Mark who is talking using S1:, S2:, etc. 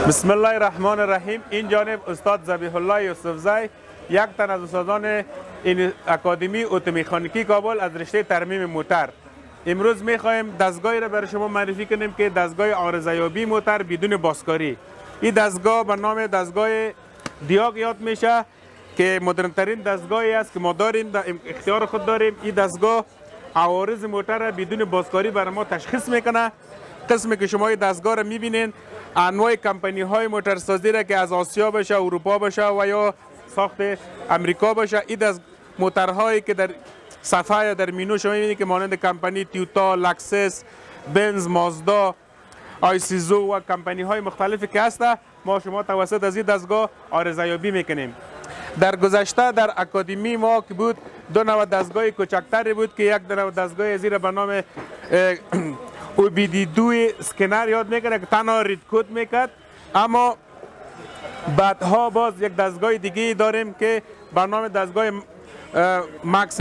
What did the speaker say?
S1: بسم الله الرحمن الرحیم. این جانب استاد ذبیح الله یوسفزی، یک تن از استادان این اکادمی اتومکانیکی کابل از رشته ترمیم موتر. امروز میخوایم دستگاهی را برای شما معرفی کنیم که دستگاه عارضه‌یابی موتر بدون بازکاری. این دستگاه به نام دستگاه دیاگ یاد میشه که مدرن ترین دستگاهی است که ما داریم، در اختیار خود داریم. این دستگاه عوارض موتر را بدون بازکاری برای ما تشخیص میکنه. قسمی که شما این دستگاه را میبینین انواع کمپانی های موترسازی را که از آسیا باشه، اروپا باشه و یا ساخت امریکا باشه، این موترهایی که در صفحه یا در مینو شما میبینید که مانند کمپانی تویوتا، لکسس، بنز، مازدا، آیسیزو و کمپانی های مختلفی که هست، ما شما توسط از این دستگاه عارضه‌یابی میکنیم. در گذشته در اکادمی ما که بود دو نوع دستگاه کوچکتری بود که یک نوع دستگاه زیر به نام OBD2 اسکنر یاد میکنه که تنها رید کد میکرد، اما بعدها باز یک دستگاه دیگه داریم که به نام دستگاه مکس